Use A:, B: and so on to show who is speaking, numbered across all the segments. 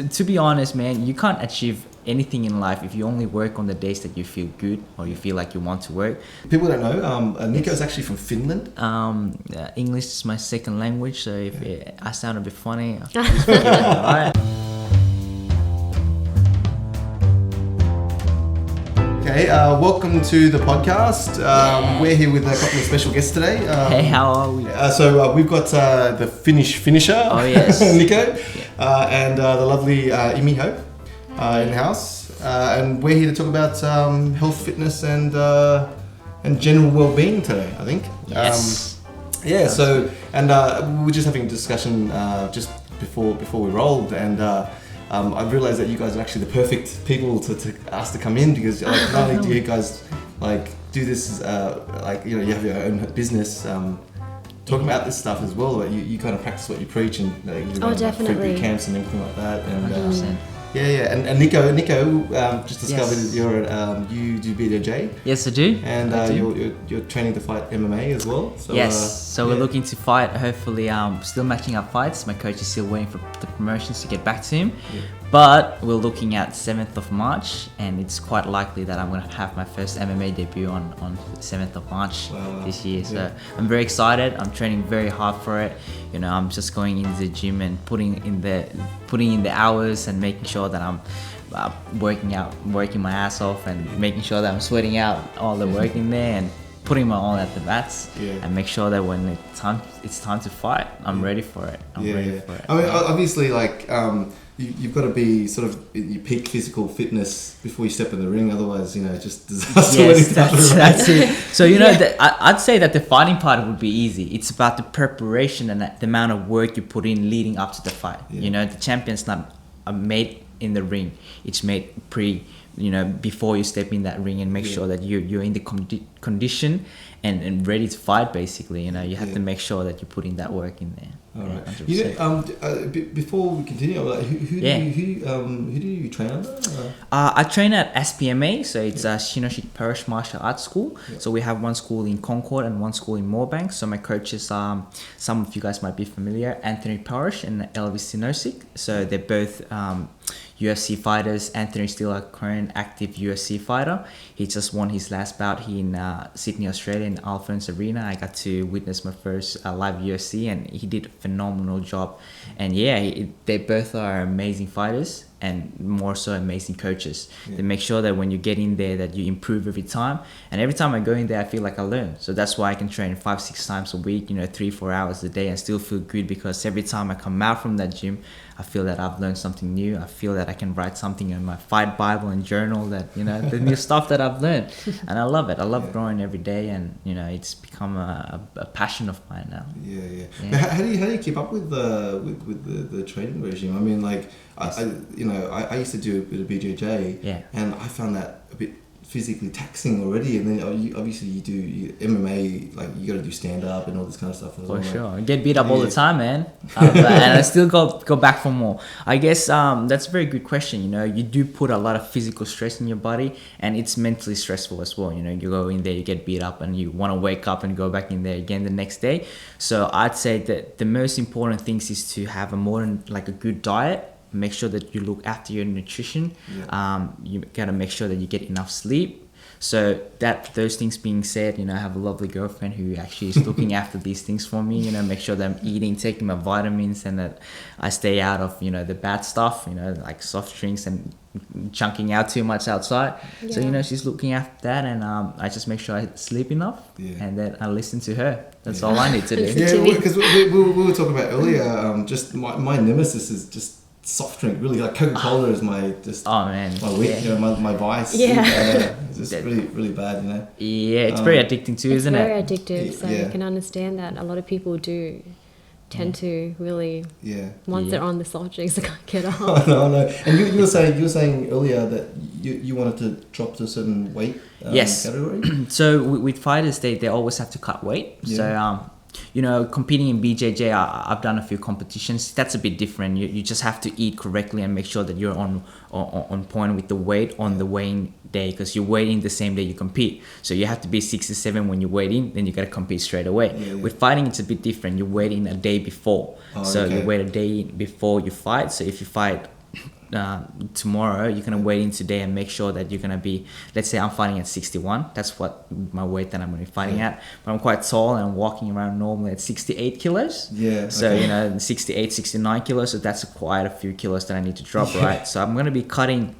A: to be honest, man, you can't achieve anything in life if you only work on the days that you feel good or you feel like you want to work.
B: People don't know, Nico is actually from Finland.
A: English is my second language, so if I sound a bit funny, please forgive me, alright?
B: Okay, welcome to the podcast. We're here with a couple of special guests today.
A: Hey, how are we?
B: So we've got the Finnish finisher,
A: Oh, yes.
B: Nico, and the lovely Immi in the house. And we're here to talk about health, fitness, and general well-being today, I think.
A: Yes.
B: Yeah. So, and we were just having a discussion just before we rolled, and I realized that you guys are actually the perfect people to ask to come in, because like, not only do you guys like do this, like you have your own business. Talking about this stuff as well, like you kind of practice what you preach, and
C: definitely.
B: Free boot camps and everything like that. And
A: 100%.
B: and Nico, just discovered you're you do BJJ.
A: Yes, I do.
B: And you're training to fight MMA as well. So,
A: so we're looking to fight. Hopefully, still matching up fights. My coach is still waiting for the promotions to get back to him.
B: Yeah.
A: But we're looking at 7th of March, and it's quite likely that I'm going to have my first MMA debut on 7th of March this year. So I'm very excited. I'm training very hard for it. I'm just going into the gym and putting in the hours and making sure that I'm working my ass off, and making sure that I'm sweating out all the work in there, and putting my all at the mats, and make sure that when it's time to fight, I'm ready for it. I'm ready for it.
B: I mean, obviously, like you've got to be sort of in your peak physical fitness before you step in the ring. Otherwise, just disaster.
A: Yes, that's it. So I'd say that the fighting part would be easy. It's about the preparation and the amount of work you put in leading up to the fight. The champion's not made in the ring. It's made before you step in that ring, and make sure that you're in the condition and ready to fight. Basically, you have to make sure that you put in that work in there.
B: All right. Before we continue, who do you train under?
A: I train at SPMA, so it's Shinoshik Parish Martial Arts School. Yeah. So we have one school in Concord and one school in Moorebank. So my coaches, some of you guys might be familiar, Anthony Parish and Elvis Sinosik. So they're both UFC fighters. Anthony's still a current active UFC fighter. He just won his last bout here in Sydney, Australia, in Alphonse Arena. I got to witness my first live UFC, and he did a phenomenal job. And they both are amazing fighters, and more so amazing coaches. They make sure that when you get in there that you improve every time, and every time I go in there I feel like I learn. So that's why I can train 5-6 times a week, 3-4 hours a day, and still feel good, because every time I come out from that gym I feel that I've learned something new. I feel that I can write something in my fight bible and journal that the new stuff that I've learned, and I love it. I love growing every day, and it's become a passion of mine now.
B: But how do you keep up with the training regime? I mean, like I used to do a bit of BJJ, and I found that a bit physically taxing already, and then obviously you do MMA, like you got to do stand up and all this kind of stuff as well.
A: For sure, I get beat up all the time, man, and I still go back for more. I guess that's a very good question. You do put a lot of physical stress in your body, and it's mentally stressful as well. You go in there, you get beat up, and you want to wake up and go back in there again the next day. So I'd say that the most important things is to have a good diet. Make sure that you look after your nutrition. You gotta make sure that you get enough sleep. So those things being said, I have a lovely girlfriend who actually is looking after these things for me. Make sure that I'm eating, taking my vitamins, and that I stay out of the bad stuff. Like soft drinks and chunking out too much outside. So she's looking after that, and I just make sure I sleep enough, and then I listen to her. That's all I need to do.
B: Because we were talking about earlier. Just my nemesis is just soft drink. Really, like Coca-Cola is my weak, my vice. It's just really bad,
A: it's very addicting too, isn't it?
C: It's very addictive, so you can understand that. A lot of people do tend to really once they're on the soft drinks, they can't get off.
B: No. And you were saying earlier that you wanted to drop to a certain weight category.
A: So with fighters, they always have to cut weight. So competing in BJJ, I've done a few competitions. That's a bit different. You just have to eat correctly and make sure that you're on point with the weight on the weighing day, because you're weighing the same day you compete. So you have to be 67 when you weigh in, then you got to compete straight away. With fighting, it's a bit different. You weigh in a day before. You wait a day before you fight. So if you fight tomorrow, you're gonna weigh in today and make sure that you're gonna be, let's say I'm fighting at 61. That's what my weight that I'm gonna be fighting at. But I'm quite tall and I'm walking around normally at 68 kilos.
B: Yeah.
A: So you know, 68, 69 kilos. So that's quite a few kilos that I need to drop, right? So I'm gonna be cutting.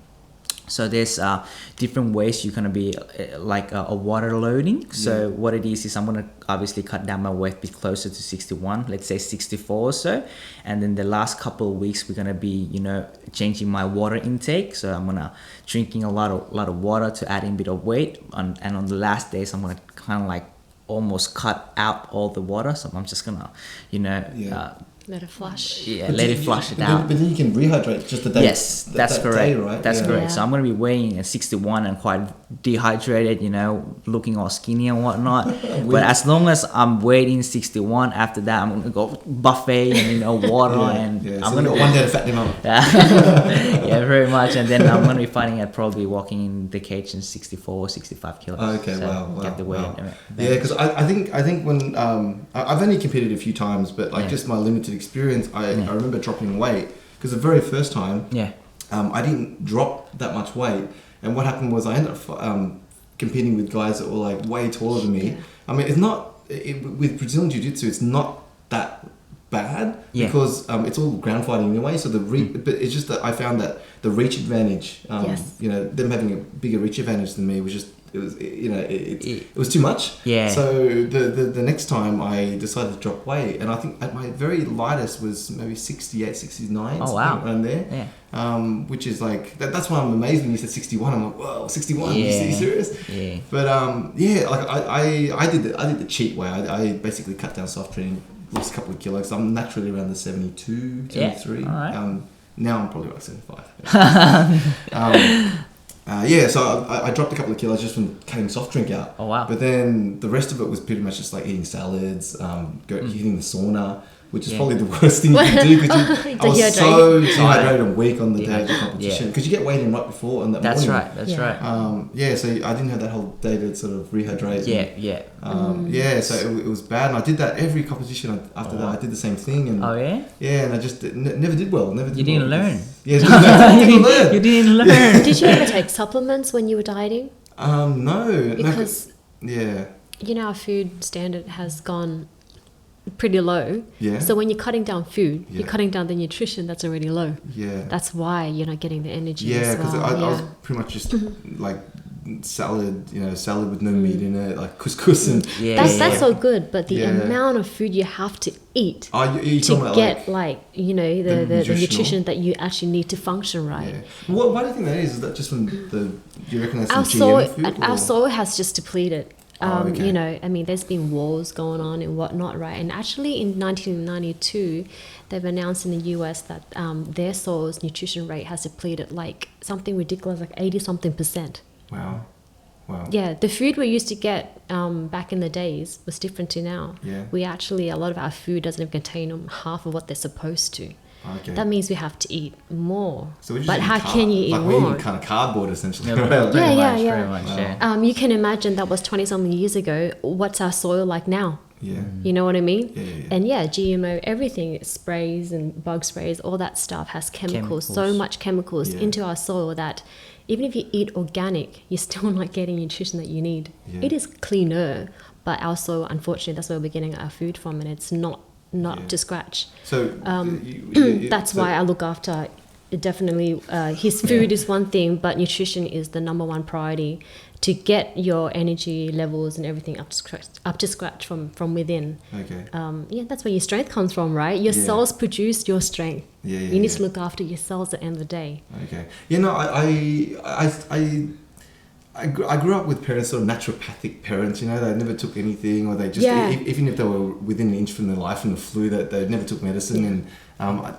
A: So there's different ways you're gonna be like a water loading. So what it is I'm gonna obviously cut down my weight a bit closer to 61, let's say 64 or so. And then the last couple of weeks we're gonna be, you know, changing my water intake. So I'm gonna drinking a lot of water to add in a bit of weight. And on the last days I'm gonna kind of like almost cut out all the water. So I'm just gonna, you know.
C: Let it flush.
A: Yeah, let it flush it out.
B: But then you can rehydrate just the day.
A: Yes, that's correct.
B: Day, right?
A: That's correct.
C: Yeah.
A: So I'm going to be weighing at 61 and quite dehydrated, you know, looking all skinny and whatnot. But as long as I'm weighing 61, after that I'm going to go buffet and, you know, water and I'm going to
B: one day to fatten him up.
A: Yeah, very much. And then I'm going to be finding it probably walking in the cage in 64, 65 kilos.
B: Oh, okay,
A: so
B: wow.
A: Get the weight.
B: Wow. Yeah, because I think when I've only competed a few times, but like just my limited experience, I remember dropping weight because the very first time I didn't drop that much weight, and what happened was I ended up competing with guys that were like way taller than me. I mean, it's not with Brazilian Jiu-Jitsu, it's not that bad because it's all ground fighting anyway, so but it's just that I found that the reach advantage, you know, them having a bigger reach advantage than me was just it was too much.
A: Yeah.
B: So the next time I decided to drop weight, and I think at my very lightest was maybe 68, 69.
A: Oh wow.
B: Around there.
A: Yeah.
B: Which is like that's why I'm amazed when you said 61. I'm like, whoa, 61. Are you serious?
A: Yeah.
B: But like I did the cheat way. I basically cut down soft training, lost a couple of kilos. I'm naturally around the 72, 73.
A: Yeah. All right.
B: Now I'm probably like 75. So I dropped a couple of kilos just from cutting soft drink out.
A: Oh wow.
B: But then the rest of it was pretty much just like eating salads, hitting the sauna, which is probably the worst thing you can do because I was so dehydrated and weak on the day of the competition because you get weighed in right before and
A: That's
B: morning.
A: right. That's right.
B: So I didn't have that whole day to sort of rehydrate. So it was bad, and I did that every competition after that. I did the same thing, and and I just never did well.
A: You didn't learn.
B: Yeah, didn't learn.
A: You didn't learn.
C: Did you ever take supplements when you were dieting?
B: No.
C: Because you know, our food standard has gone pretty low. Yeah. So when you're cutting down food, you're cutting down the nutrition that's already low. Yeah. That's why you're not getting the energy.
B: Yeah, because I was pretty much just like salad with no meat in it, like couscous and
C: that's all good, but the amount of food you have to eat to get the nutrition that you actually need to function right.
B: Yeah. Why do you think that is? Is that just from you reckon that's
C: our
B: some
C: soil?
B: GM food?
C: Our soil has just depleted. You know, I mean, there's been wars going on and whatnot, right? And actually in 1992, they've announced in the US that their soil's nutrition rate has depleted like something ridiculous, like 80-something%.
B: Wow.
C: Yeah, the food we used to get back in the days was different to now.
B: Yeah.
C: A lot of our food doesn't even contain half of what they're supposed to.
B: Okay.
C: That means we have to eat more.
B: So
C: but how can you eat
B: like
C: more?
B: We're eating kind of cardboard essentially.
C: Yeah. You can imagine that was 20-something years ago. What's our soil like now?
B: Yeah.
C: You know what I mean?
B: Yeah.
C: And GMO, everything, sprays and bug sprays, all that stuff has chemicals. So much chemicals into our soil that even if you eat organic, you're still not getting nutrition that you need. Yeah. It is cleaner, but our soil, unfortunately, that's where we're getting our food from, and it's not up to scratch.
B: So
C: that's why I look after. Definitely, his food is one thing, but nutrition is the number one priority to get your energy levels and everything up to scratch from within.
B: Okay.
C: That's where your strength comes from, right? Your cells produce your strength. You need to look after your cells at the end of the day.
B: Okay. I grew up with parents, sort of naturopathic parents, they never took anything, or they just, even if they were within an inch from their life from the flu, that they never took medicine. And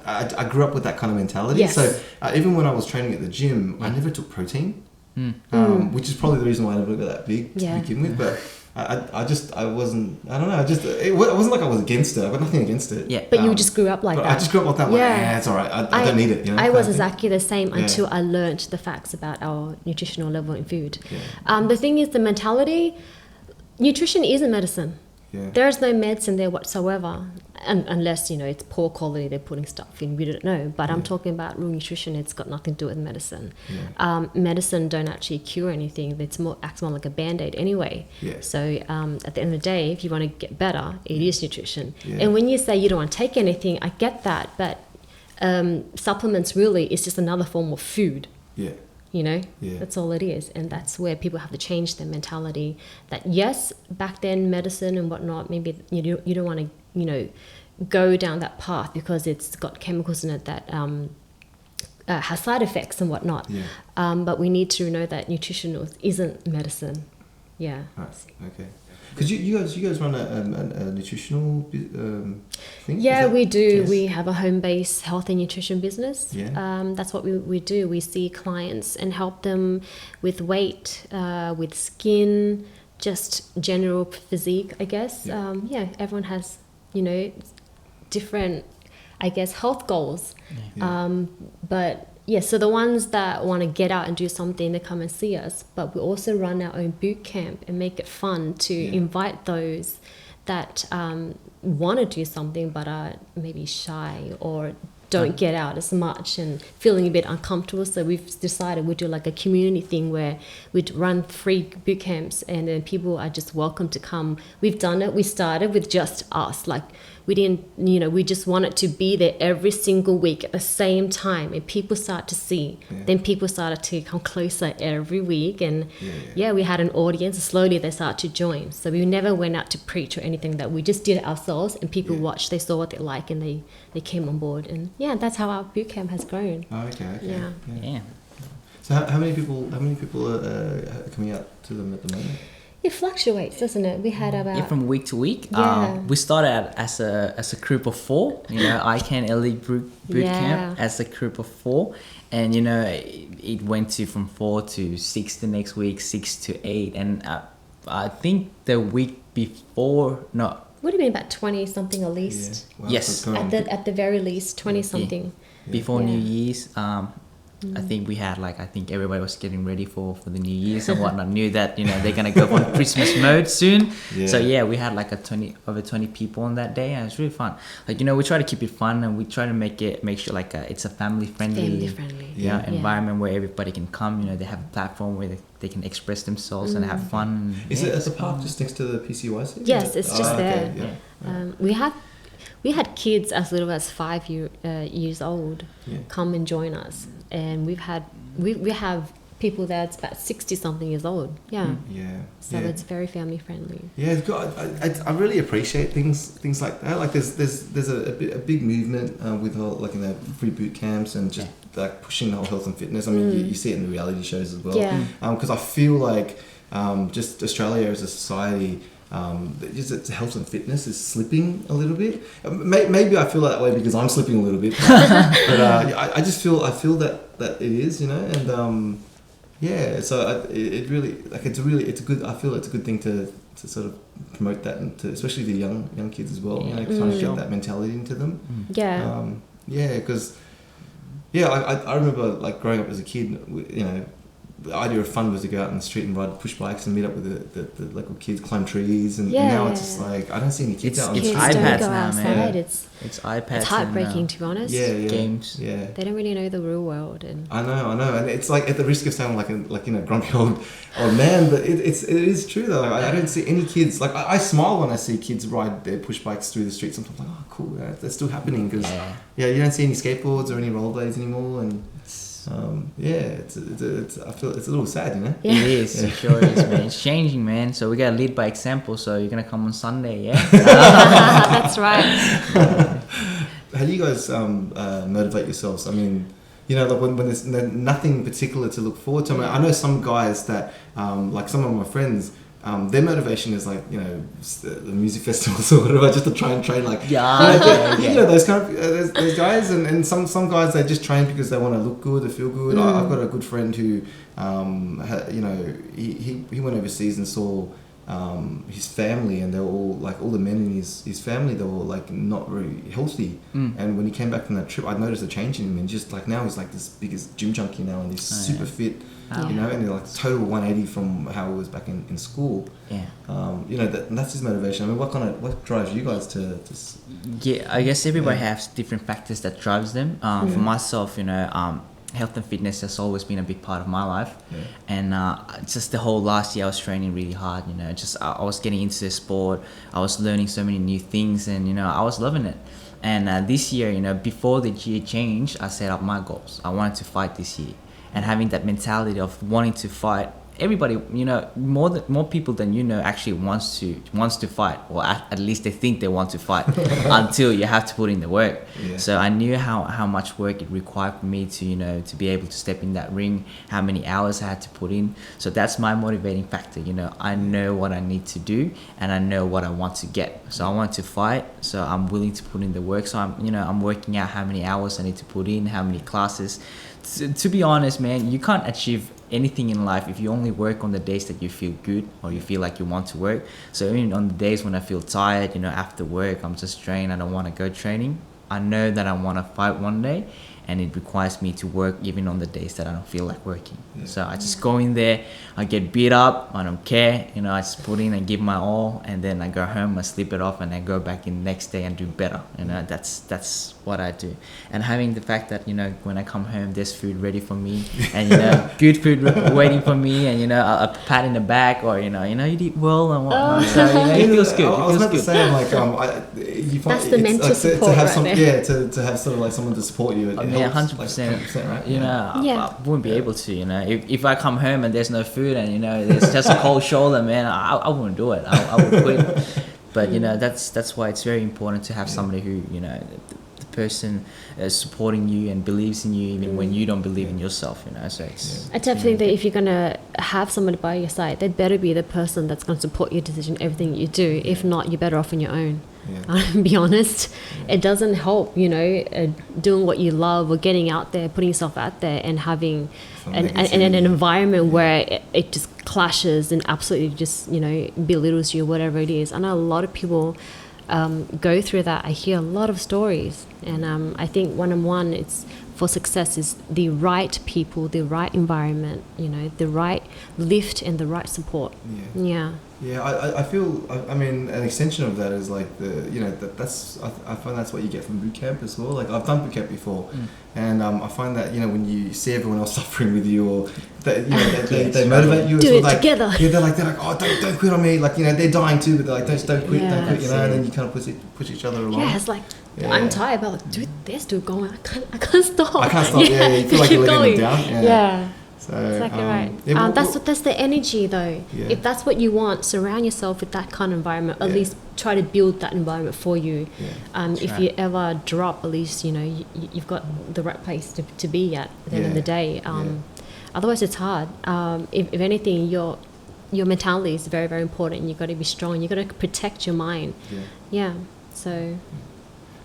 B: I grew up with that kind of mentality.
C: Yes.
B: So even when I was training at the gym, I never took protein, which is probably the reason why I never got that big to begin with. But I wasn't, I don't know, it wasn't like I was against it. I got nothing against it.
C: Yeah. But you just grew up like that.
B: I just grew up like that. Yeah. It's all right. I don't need it.
C: I was exactly the same until I learned the facts about our nutritional level in food. The thing is, the mentality, nutrition is a medicine. There's no medicine there whatsoever, unless it's poor quality. They're putting stuff in. We don't know. But I'm talking about real nutrition. It's got nothing to do with medicine. Medicine don't actually cure anything. It's acts more like a band-aid anyway. So at the end of the day, if you want to get better, it is nutrition. And when you say you don't want to take anything, I get that. But supplements really is just another form of food. That's all it is. And that's where people have to change their mentality that yes, back then medicine and whatnot, maybe you don't want to go down that path because it's got chemicals in it that has side effects and whatnot. But we need to know that nutrition isn't medicine. Right.
B: Okay. Because you guys run a nutritional thing?
C: We do. Yes. We have a home-based health and nutrition business. That's what we do. We see clients and help them with weight, with skin, just general physique, I guess. Everyone has, different, I guess, health goals. But so the ones that want to get out and do something, they come and see us. But we also run our own boot camp and make it fun to invite those that want to do something but are maybe shy or don't get out as much and feeling a bit uncomfortable. So we've decided we'd do like a community thing where we'd run free boot camps and then people are just welcome to come. We've done it. We started with just us. Like we didn't, we just wanted to be there every single week at the same time, and people start to see. Then people started to come closer every week, and we had an audience. And slowly they started to join. So we never went out to preach or anything. That we just did it ourselves, and people watched. They saw what they like, and they came on board. And that's how our boot camp has grown.
B: Yeah. So how many people are coming out to them at the moment?
C: It fluctuates, doesn't it? We had about
A: from week to week. We started out as a group of 4. Kien Elite Boot Camp as a group of 4, and it went from 4 to 6 the next week, 6 to 8, and I think the week before
C: would have been about 20 something at least.
A: Yes,
C: at the very least 20 something
A: before New Year's. I think we had I think everybody was getting ready for the New Year's and whatnot. Knew that they're gonna go on Christmas mode soon. So we had over 20 people on that day, and it's really fun. We try to keep it fun, and we try to make sure it's a family friendly environment where everybody can come. They have a platform where they can express themselves and have fun.
B: Is it at the park just next to the PCYC?
C: Yes, it's just there. We had kids as little as 5 years old come and join us, and we have people that's about 60 something years old. So it's very family friendly.
B: I really appreciate things like that. There's a big movement with the free boot camps and just pushing the whole health and fitness. I mean you see it in the reality shows as well. Because I feel like just Australia as a society, just its health and fitness is slipping a little bit. Maybe I feel that way because I'm slipping a little bit, but I just feel that it is, and so it really it's a good. I feel it's a good thing to sort of promote that, and especially the young kids as well. Trying to get that mentality into them. Because I remember growing up as a kid, the idea of fun was to go out in the street and ride push bikes and meet up with the local kids, climb trees, and now it's just I don't see any kids out on the street.
C: Kids
A: iPads
C: don't go
A: now,
C: outside.
A: man. It's iPads.
C: It's heartbreaking, to be honest.
A: Games.
C: They don't really know the real world, and
B: I know, and it's at the risk of sounding like a grumpy old man, but it is true though. I don't see any kids. I smile when I see kids ride their push bikes through the streets. Sometimes I'm like, oh cool, that's still happening because you don't see any skateboards or any rollerblades anymore, and it's I feel it's a little sad,
A: It is, it sure is, man. It's changing, man. So we gotta lead by example. So you're gonna come on Sunday,
C: That's right.
B: How do you guys motivate yourselves? I mean, when there's nothing particular to look forward to. I mean, I know some guys that, some of my friends, their motivation is the music festivals or whatever, just to try and train those kind of those guys, and some guys they just train because they want to look good or feel good. I've got a good friend who he went overseas and saw his family, and they were all like, all the men in his family, they were like not very healthy. And when he came back from that trip, I noticed a change in him, and just like now he's like this biggest gym junkie now, and he's super fit, you know, and like total 180 from how he was back in school. You know, that's his motivation. I mean, what drives you guys to
A: Yeah, I guess everybody has different factors that drives them. For myself, you know, health and fitness has always been a big part of my life, and just the whole last year I was training really hard, you know, just I was getting into the sport, I was learning so many new things, and you know, I was loving it. And this year, you know, before the year changed, I set up my goals. I wanted to fight this year, and having that mentality of wanting to fight, everybody, you know, more people than you know actually wants to fight, or at least they think they want to fight until you have to put in the work. So I knew how much work it required for me to, you know, to be able to step in that ring, how many hours I had to put in. So that's my motivating factor, you know. I know what I need to do, and I know what I want to get. So I want to fight, so I'm willing to put in the work. So I'm working out how many hours I need to put in, how many classes. To be honest, man, you can't achieve anything in life if you only work on the days that you feel good or you feel like you want to work. So even on the days when I feel tired, you know, after work, I'm just drained, I don't want to go training, I know that I want to fight one day, and it requires me to work even on the days that I don't feel like working. So I just go in there, I get beat up, I don't care, you know, I just put in and give my all, and then I go home, I sleep it off, and I go back in the next day and do better. You know, that's what I do. And having the fact that, you know, when I come home, there's food ready for me, and you know, good food waiting for me, and you know, a pat in the back, or you know, you did well and whatnot. So you know, it feels good.
B: I was about to say, like, you find
C: that's the mental support,
B: to have
C: right there.
B: to have sort of like someone to support you.
A: Yeah, 100%.
B: Right?
A: You know, I wouldn't be able to. You know, if I come home and there's no food, and you know, it's just a cold shoulder, man, I wouldn't do it. I would quit. But you know, that's why it's very important to have somebody who, you know, the person is supporting you and believes in you even when you don't believe in yourself. You know, so it's.
C: I definitely think that if you're gonna have somebody by your side, they'd better be the person that's gonna support your decision, everything you do. If not, you're better off on your own. Be honest, it doesn't help, you know, doing what you love or getting out there, putting yourself out there, and having an environment where it just clashes and absolutely just, you know, belittles you, whatever it is. I know a lot of people go through that. I hear a lot of stories, and I think one-on-one, it's for success is the right people, the right environment, you know, the right lift and the right support.
B: I feel, I mean, an extension of that is like the, you know, that's I find that's what you get from boot camp as well. Like I've done boot camp before, and I find that, you know, when you see everyone else suffering with you, or that, you know, they motivate you.
C: Do
B: as well.
C: it
B: like,
C: together.
B: Yeah, they're like, oh, don't quit on me. Like, you know, they're dying too, but they're like, don't quit, you know. And then you kind of push each other along.
C: Yeah, it's like. I'm tired, but like, dude, they're still going. I can't stop.
B: I can't stop. Yeah, you feel like you're letting them down.
C: Yeah.
B: So,
C: exactly right. That's the energy though.
B: Yeah.
C: If that's what you want, surround yourself with that kind of environment. At least try to build that environment for you. If you ever drop, at least you know you've got the right place to be at the end of the day. Otherwise, it's hard. If anything, your mentality is very, very important. You've got to be strong. You've got to protect your mind. So.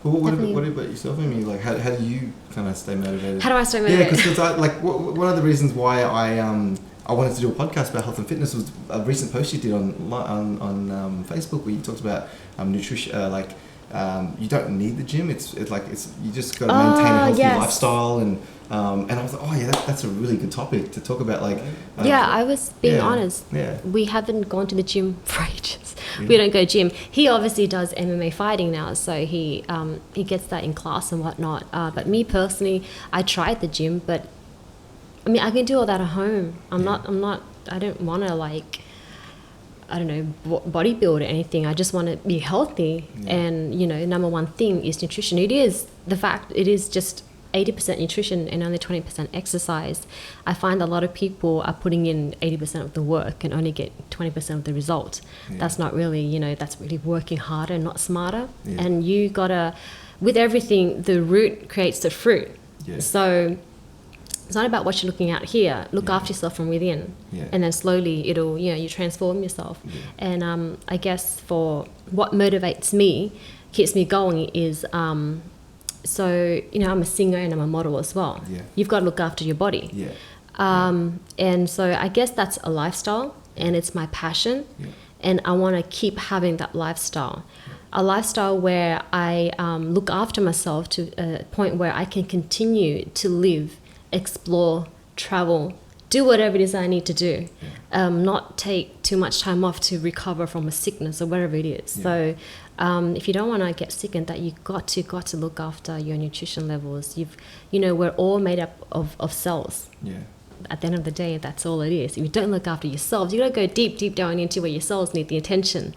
B: Well, what about yourself, Immi? Like, how do you kind of stay motivated?
C: How do I stay motivated?
B: Yeah, because one of the reasons why I wanted to do a podcast about health and fitness was a recent post you did on Facebook, where you talked about nutrition, you don't need the gym. It's you just got to maintain a healthy lifestyle, and I was like, that's a really good topic to talk about. Like,
C: I was being honest. We haven't gone to the gym for ages. We don't go gym. He obviously does MMA fighting now, so he gets that in class and whatnot. But me personally, I tried the gym, but I mean, I can do all that at home. I'm not. I don't want to bodybuild or anything. I just want to be healthy. And you know, number one thing is nutrition. It is just 80% nutrition and only 20% exercise. I find a lot of people are putting in 80% of the work and only get 20% of the result. That's not really, you know, that's really working harder, not smarter. And you gotta, with everything, the root creates the fruit. So it's not about what you're looking at here. Look after yourself from within, and then slowly it'll, you know, you transform yourself. And I guess for what motivates me, keeps me going is so, you know, I'm a singer and I'm a model as well. You've got to look after your body. And so I guess that's a lifestyle, and it's my passion. and I want to keep having that lifestyle. A lifestyle where I look after myself to a point where I can continue to live, explore, travel, do whatever it is I need to do, not take too much time off to recover from a sickness or whatever it is.
B: Yeah.
C: So if you don't want to get sick and that, you got to look after your nutrition levels. We're all made up of cells.
B: Yeah.
C: At the end of the day, that's all it is. If you don't look after yourselves, you got to go deep down into where your cells need the attention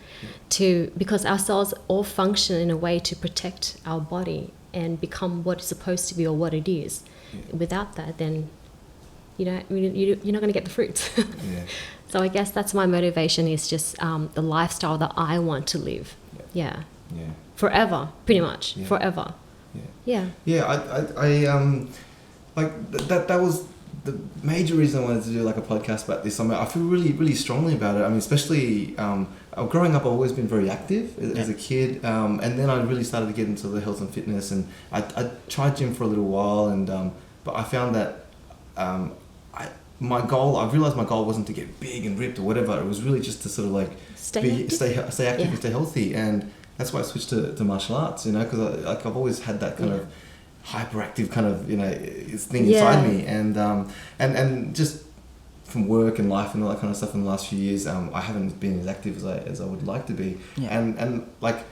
C: because our cells all function in a way to protect our body and become what it's supposed to be or what it is. Yeah. Without that, then you're not going to get the fruits.
B: Yeah.
C: So I guess that's my motivation, is just the lifestyle that I want to live. Yeah. Forever, pretty much. Yeah. Forever. Yeah.
B: I like that was the major reason I wanted to do like a podcast about this. I feel really strongly about it. I mean, especially growing up, I've always been very active as a kid, and then I really started to get into the health and fitness, and I tried gym for a little while, and but I found that I realized my goal wasn't to get big and ripped or whatever. It was really just to sort of like stay active and stay healthy, and that's why I switched to martial arts. Because I've always had that kind of hyperactive kind of thing inside me, and just from work and life and all that kind of stuff in the last few years, I haven't been as active as I would like to be, and like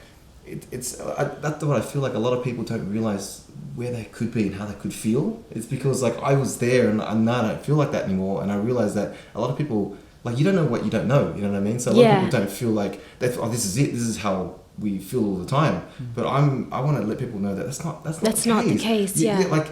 B: that's what I feel like a lot of people don't realize where they could be and how they could feel. It's because like I was there and now I don't feel like that anymore, and I realized that a lot of people, like, you don't know what you don't know, you know what I mean? So a lot of people don't feel like this is how we feel all the time, but I want to let people know that that's not the case. Like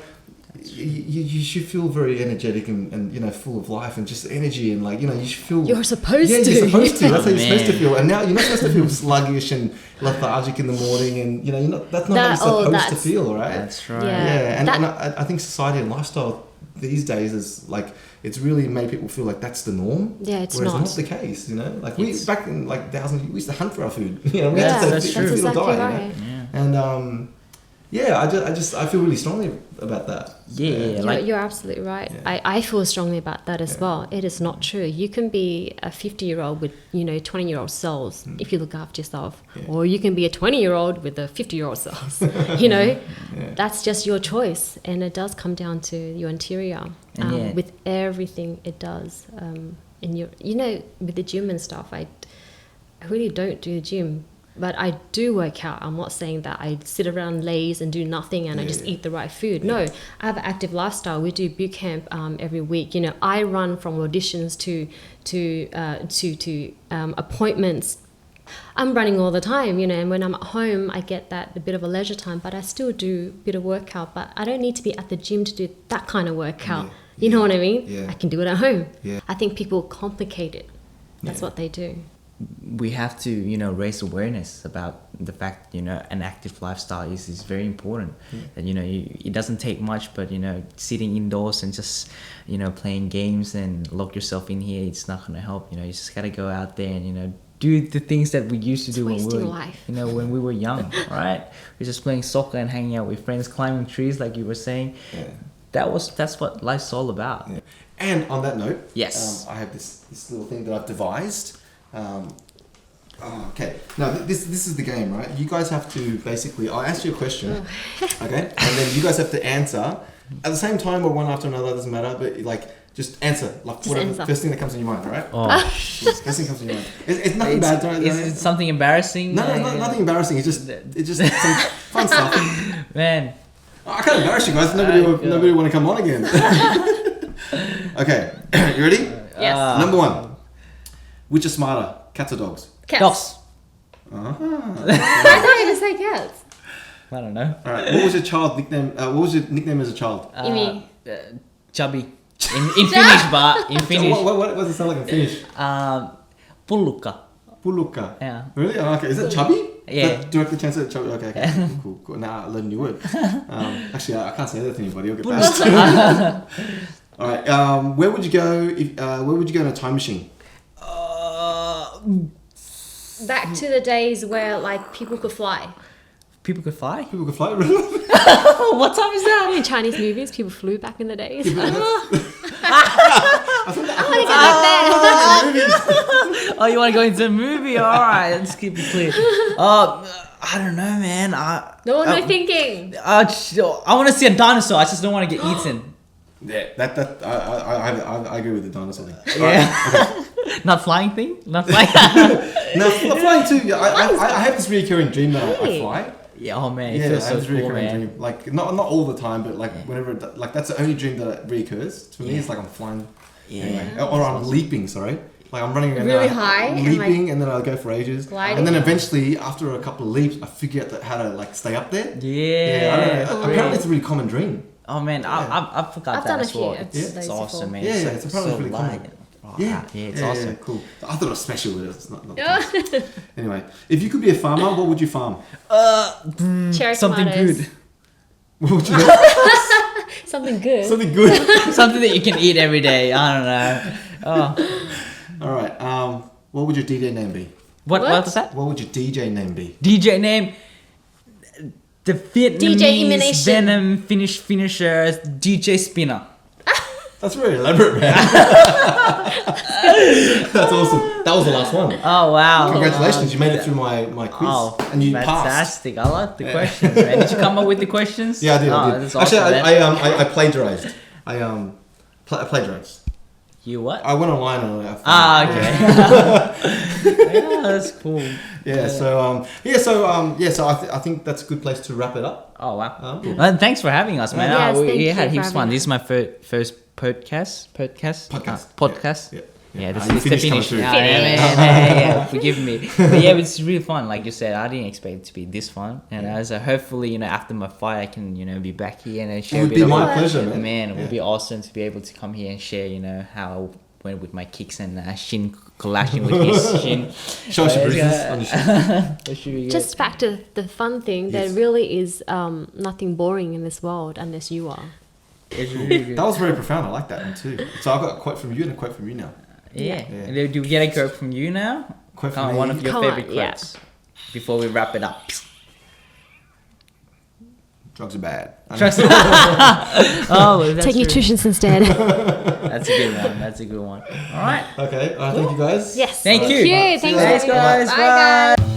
B: you should feel very energetic and full of life and just energy, and like you should feel
C: you're supposed to.
B: You're supposed to. That's how you're supposed to feel. And now you're not supposed to feel sluggish and lethargic in the morning, and that's not how you're supposed to feel, right?
A: That's right.
B: And I think society and lifestyle these days is like, it's really made people feel like that's the norm.
C: It's
B: whereas
C: not.
B: It's not the case, like we back in like thousands, we used to hunt for our food. We
A: that's true.
C: That's exactly right.
B: And I feel really strongly about that.
C: You're absolutely right. I feel strongly about that as well. It is not true. You can be a 50-year-old with 20-year-old cells if you look after yourself, or you can be a 20-year-old with a 50-year-old cells. That's just your choice, and it does come down to your interior with everything it does. And with the gym and stuff, I really don't do the gym. But I do work out. I'm not saying that I sit around laze and do nothing and I just eat the right food. No, I have an active lifestyle. We do boot camp every week. I run from auditions to appointments. I'm running all the time, and when I'm at home, I get that a bit of a leisure time, but I still do a bit of workout. But I don't need to be at the gym to do that kind of workout. You know what I mean? I can do it at home. I think people complicate it. That's what they do.
A: We have to, raise awareness about the fact, an active lifestyle is very important. That, it doesn't take much, but, sitting indoors and just, playing games and lock yourself in here, it's not going to help. You just got to go out there and, do the things that we used to do when we were young, right? We're just playing soccer and hanging out with friends, climbing trees, like you were saying. That's what life's all about.
B: And on that note,
A: yes,
B: I have this little thing that I've devised. Okay. Now this is the game, right? You guys have to basically, I'll ask you a question, okay, and then you guys have to answer at the same time or one after another. Doesn't matter, but like just answer like whatever first thing that comes in your mind, all right? First thing comes in your mind. It's nothing bad.
A: Is it something embarrassing?
B: No, nothing embarrassing. It's just some fun stuff.
A: Man,
B: I can't embarrass you guys. Nobody want to come on again. Okay, you ready?
C: Yes.
B: Number one. Which are smarter, cats or dogs?
C: Cats.
A: Dogs.
C: I thought you were say cats.
A: I don't know.
B: All right. What was your child nickname? What was your nickname as a child?
C: Immi.
A: Chubby. In Finnish, but in Finnish.
B: So what does it sound like in Finnish?
A: Pullukka.
B: Pullukka.
A: Yeah.
B: Really? Oh, okay. Is that chubby?
A: Yeah.
B: That directly translated chubby. Okay. Cool. Now I learned a new word. Actually, I can't say that to anybody. I'll get bashed. All right. Where would you go in a time machine?
C: Back to the days where like people could fly.
A: People could fly?
B: People could fly?
A: What time is that?
C: In Chinese movies, people flew back in the days.
A: Oh, you want to go into a movie? All right, let's keep it clear. I don't know, man.
C: No thinking.
A: I want to see a dinosaur. I just don't want to get eaten.
B: Yeah, I agree with the dinosaur thing.
A: Yeah. Not flying thing? Not flying?
B: No, flying too. I have this recurring dream that I fly.
A: Yeah, oh man, it
B: Yeah,
A: feels
B: I have
A: so
B: this
A: cool,
B: recurring
A: man.
B: dream. Like not all the time, but like whenever, like that's the only dream that reoccurs. For me, it's like I'm flying.
A: Yeah.
B: Anyway. Or I'm leaping. Sorry. Like I'm running around
C: Really high and,
B: leaping, and then I'll go for ages,
C: gliding.
B: and then eventually, after a couple of leaps, I figure out how to like stay up there.
A: Yeah.
B: I don't know. Apparently, it's a really common dream.
A: Oh man, I forgot
C: I've
A: that
C: done a
A: as well.
C: few.
A: It's
C: Those
A: awesome,
C: before.
A: man.
B: Yeah,
A: so,
B: it's apparently really common.
A: light. Oh,
B: Yeah,
A: it's awesome.
B: Yeah, cool. I thought it was special with it. It's not the case. Anyway, if you could be a farmer, what would you farm?
C: Cherry
A: Something
C: tomatoes.
A: good.
B: What would you do?
C: Something good.
B: Something good.
A: Something that you can eat every day. I don't know. Oh.
B: All right. What would your DJ name be?
A: What
C: What?
A: was that?
B: What would your DJ name be?
A: DJ name. The Vietnamese
C: Elimination.
A: Venom finisher DJ Spinner.
B: That's very elaborate, man. That's awesome. That was the last one.
A: Oh wow!
B: Congratulations, you made it through my quiz,
A: Oh,
B: and you passed.
A: fantastic! I like the questions, man. Did you come up with the questions?
B: Yeah, I did.
A: Oh,
B: I did.
A: that's
B: Actually,
A: awesome, man.
B: I plagiarized. I plagiarized.
A: You what?
B: I went online and I
A: Ah,
B: found-
A: okay. Yeah, that's cool.
B: Yeah. So I think that's a good place to wrap it up.
A: Oh wow!
B: Yeah.
A: Well, thanks for having us, man.
C: Yes,
A: we
C: thank you
A: had
C: for
A: heaps of fun.
C: having
A: This is my first podcast. Podcast.
B: Yeah.
A: Yeah, this
B: you
A: is the
B: finished coming
A: finish.
B: through.
A: Yeah, forgive me. But yeah, it's really fun. Like you said, I didn't expect it to be this fun. And so hopefully, after my fight, I can, be back here and share
B: It
A: a
B: would
A: bit
B: be
A: of
B: my pleasure, man.
A: Man, it would
B: Yeah.
A: be awesome to be able to come here and share, how I went with my kicks and shin collashing with his shin.
B: Show us your bruises
A: Yeah.
B: on the shin.
A: That should be good.
C: Just back to the fun thing,
B: Yes.
C: there really is nothing boring in this world unless you are.
A: It's really good.
B: That was very profound. I like that one too. So I've got a quote from you and a quote from you now.
A: Yeah.
B: Yeah.
A: And then do we get a quote from you now?
B: Quote
A: Come
B: from
A: on,
B: me.
A: one of your
C: Come on,
A: favorite
C: yeah.
A: quotes before we wrap it up.
B: Drugs are bad.
A: Trust me. Oh, that's
C: Take
A: true.
C: nutritions instead.
A: That's a good one. That's a good one. All right.
B: Okay. Thank you guys.
C: Yes.
A: Thank you.
C: Thank you.
B: See you
C: Thanks,
B: later.
C: everyone.
A: Thanks, guys.
C: Bye, guys.
A: Bye.